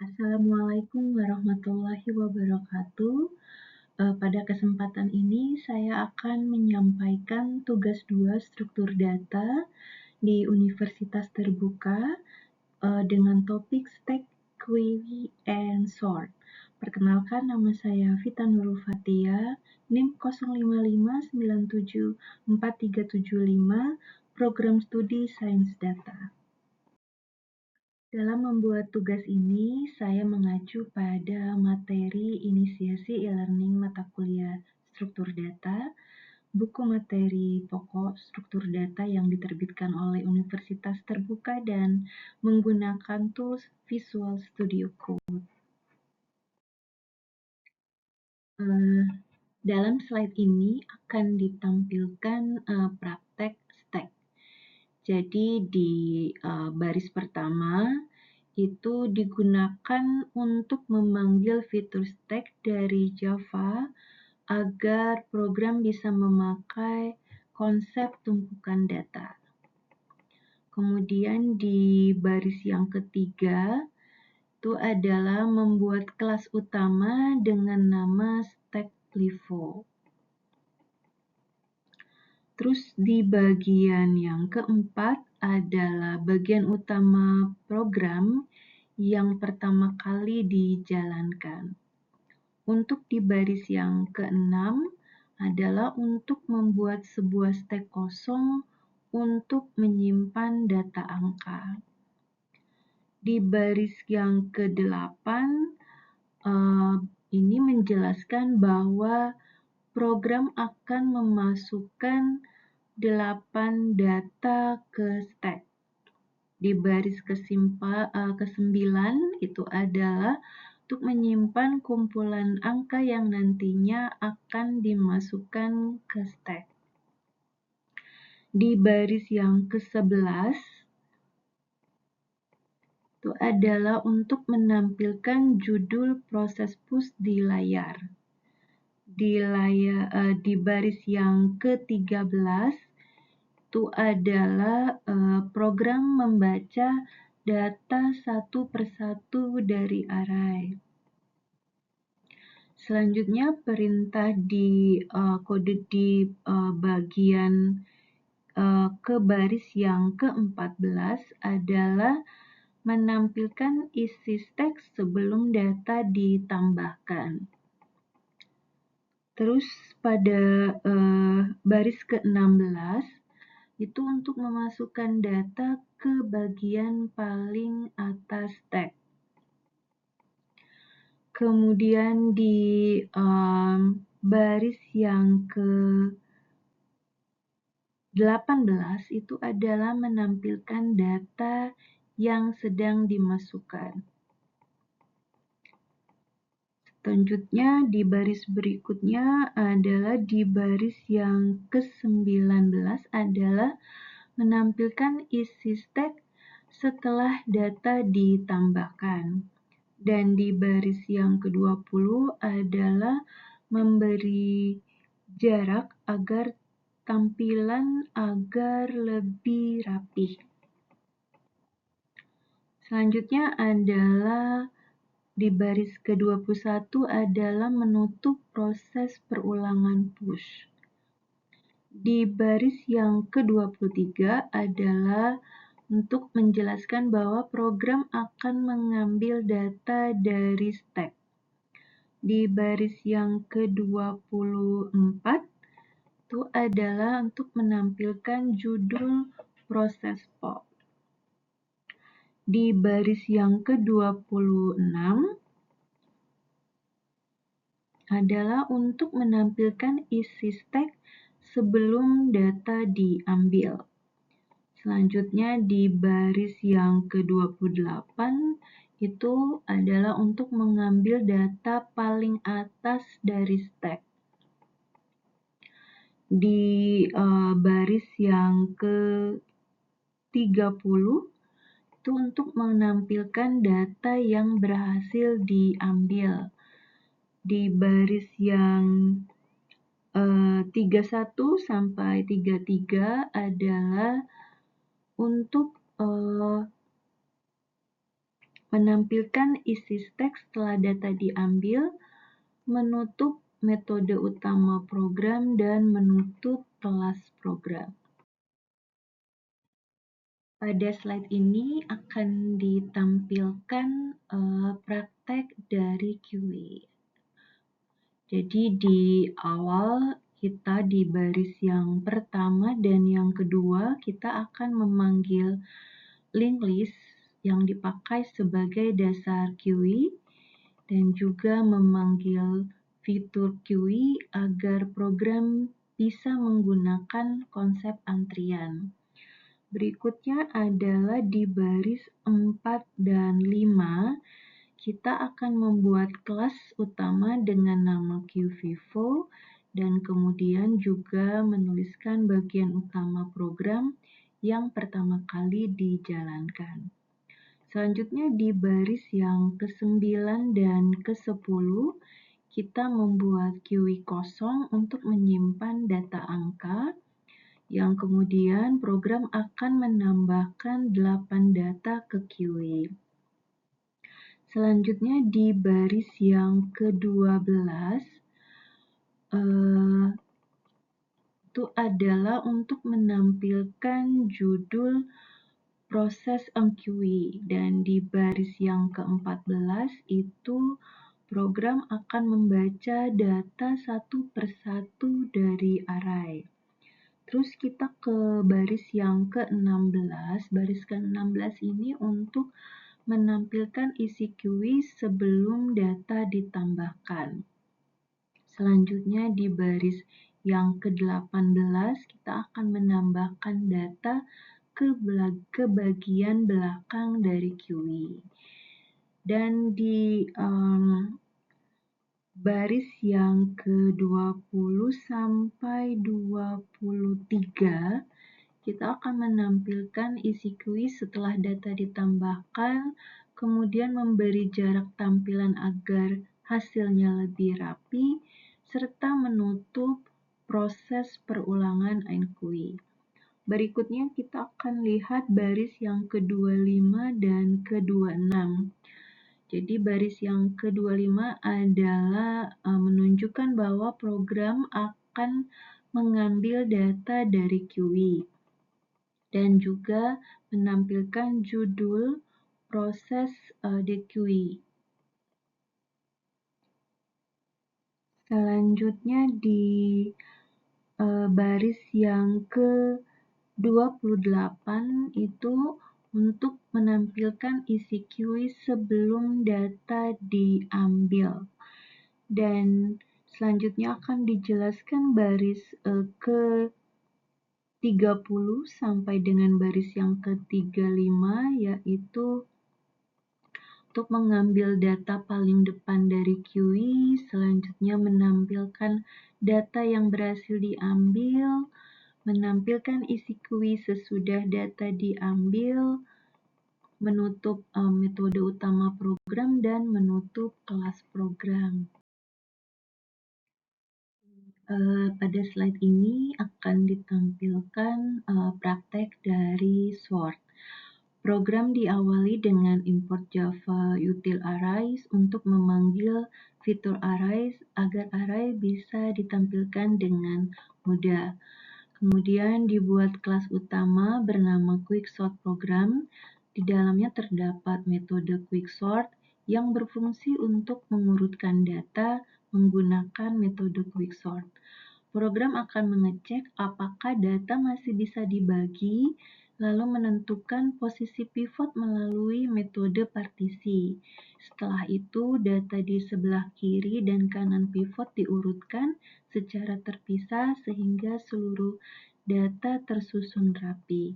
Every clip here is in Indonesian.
Assalamualaikum warahmatullahi wabarakatuh. Pada kesempatan ini saya akan menyampaikan tugas 2 struktur data di Universitas Terbuka dengan topik Stack, Query, and Sort. Perkenalkan, nama saya Vita Nurul Fatia, NIM 05597435, Program Studi Sains Data. Dalam membuat tugas ini, saya mengacu pada materi inisiasi e-learning mata kuliah struktur data, buku materi pokok struktur data yang diterbitkan oleh Universitas Terbuka dan menggunakan tools Visual Studio Code. Dalam slide ini akan ditampilkan praktek stack. Jadi di baris pertama itu digunakan untuk memanggil fitur stack dari Java agar program bisa memakai konsep tumpukan data. Kemudian di baris yang ketiga itu adalah membuat kelas utama dengan nama StackLivo. Terus di bagian yang keempat adalah bagian utama program yang pertama kali dijalankan. Untuk di baris yang keenam adalah untuk membuat sebuah stack kosong untuk menyimpan data angka. Di baris yang ke-8 ini menjelaskan bahwa program akan memasukkan 8 data ke stack. Di baris ke-9 itu adalah untuk menyimpan kumpulan angka yang nantinya akan dimasukkan ke stack. Di baris yang ke-11 itu adalah untuk menampilkan judul proses push di layar. Di baris yang ke-13 itu adalah program membaca data satu persatu dari array. Selanjutnya perintah di kode di bagian ke baris yang ke-14 adalah menampilkan isi stack sebelum data ditambahkan. Terus pada baris ke-16 itu untuk memasukkan data ke bagian paling atas stack. Kemudian di baris yang ke-18 itu adalah menampilkan data yang sedang dimasukkan. Selanjutnya di baris berikutnya adalah di baris yang ke-19 adalah menampilkan isi stack setelah data ditambahkan. Dan di baris yang ke-20 adalah memberi jarak agar tampilan agar lebih rapih. Selanjutnya adalah di baris ke-21 adalah menutup proses perulangan push. Di baris yang ke-23 adalah untuk menjelaskan bahwa program akan mengambil data dari stack. Di baris yang ke-24 itu adalah untuk menampilkan judul proses pop. Di baris yang ke-26 adalah untuk menampilkan isi stack sebelum data diambil. Selanjutnya di baris yang ke-28 itu adalah untuk mengambil data paling atas dari stack. Di baris yang ke-30 itu untuk menampilkan data yang berhasil diambil. Di baris yang 31 sampai 33 adalah untuk menampilkan isi teks setelah data diambil, menutup metode utama program, dan menutup kelas program. Pada slide ini akan ditampilkan praktek dari QA. Jadi di awal kita di baris yang pertama dan yang kedua kita akan memanggil linked list yang dipakai sebagai dasar QA dan juga memanggil fitur QA agar program bisa menggunakan konsep antrian. Berikutnya adalah di baris 4 dan 5, kita akan membuat kelas utama dengan nama QVivo dan kemudian juga menuliskan bagian utama program yang pertama kali dijalankan. Selanjutnya di baris yang ke-9 dan ke-10, kita membuat QI kosong untuk menyimpan data angka, yang kemudian program akan menambahkan 8 data ke QI. Selanjutnya di baris yang ke-12, itu adalah untuk menampilkan judul proses QE, dan di baris yang ke-14 itu program akan membaca data satu persatu dari array. Terus kita ke baris yang ke-16. Baris ke-16 ini untuk menampilkan isi QE sebelum data ditambahkan. Selanjutnya di baris yang ke-18 kita akan menambahkan data ke bagian belakang dari QE. Dan di baris yang ke-20 sampai 23 kita akan menampilkan isi kuis setelah data ditambahkan, kemudian memberi jarak tampilan agar hasilnya lebih rapi, serta menutup proses perulangan enqueue. Berikutnya kita akan lihat baris yang ke-25 dan ke-26. Jadi baris yang ke-25 adalah menunjukkan bahwa program akan mengambil data dari QE dan juga menampilkan judul proses DQE. Selanjutnya di baris yang ke-28 itu untuk menampilkan isi QE sebelum data diambil. Dan selanjutnya akan dijelaskan baris ke 30 sampai dengan baris yang ke-35, yaitu untuk mengambil data paling depan dari QE, selanjutnya menampilkan data yang berhasil diambil, menampilkan isi QE sesudah data diambil, menutup metode utama program, dan menutup kelas program. Pada slide ini akan ditampilkan praktek dari Sword. Program diawali dengan import Java util arrays untuk memanggil fitur arrays agar array bisa ditampilkan dengan mudah. Kemudian dibuat kelas utama bernama quicksort program. Di dalamnya terdapat metode quicksort yang berfungsi untuk mengurutkan data menggunakan metode quicksort. Program akan mengecek apakah data masih bisa dibagi, lalu menentukan posisi pivot melalui metode partisi. Setelah itu, data di sebelah kiri dan kanan pivot diurutkan secara terpisah sehingga seluruh data tersusun rapi.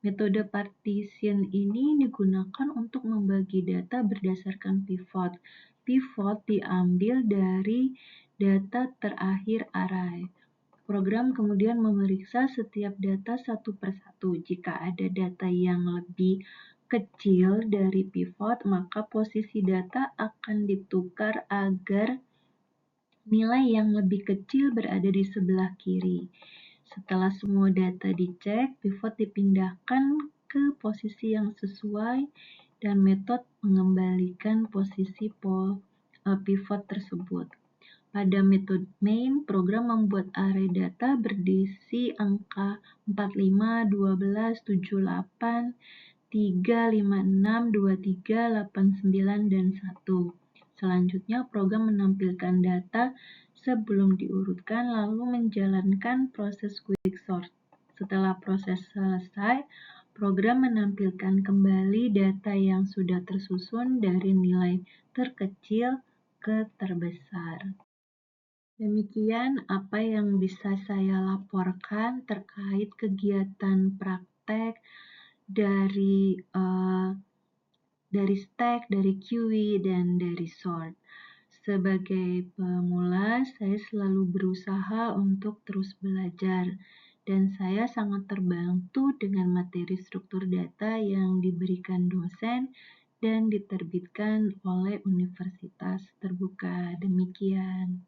Metode partition ini digunakan untuk membagi data berdasarkan pivot. Pivot diambil dari data terakhir array. Program kemudian memeriksa setiap data satu persatu. Jika ada data yang lebih kecil dari pivot, maka posisi data akan ditukar agar nilai yang lebih kecil berada di sebelah kiri. Setelah semua data dicek, pivot dipindahkan ke posisi yang sesuai dan metode mengembalikan posisi pivot tersebut. Pada metode main, program membuat array data berisi angka 45, 12, 78, 3, 5, 6, 23, 8, 9, dan 1. Selanjutnya, program menampilkan data sebelum diurutkan lalu menjalankan proses quicksort. Setelah proses selesai, program menampilkan kembali data yang sudah tersusun dari nilai terkecil ke terbesar. Demikian apa yang bisa saya laporkan terkait kegiatan praktek dari stack, dari query, dan dari sort. Sebagai pemula, saya selalu berusaha untuk terus belajar, dan saya sangat terbantu dengan materi struktur data yang diberikan dosen dan diterbitkan oleh Universitas Terbuka. Demikian.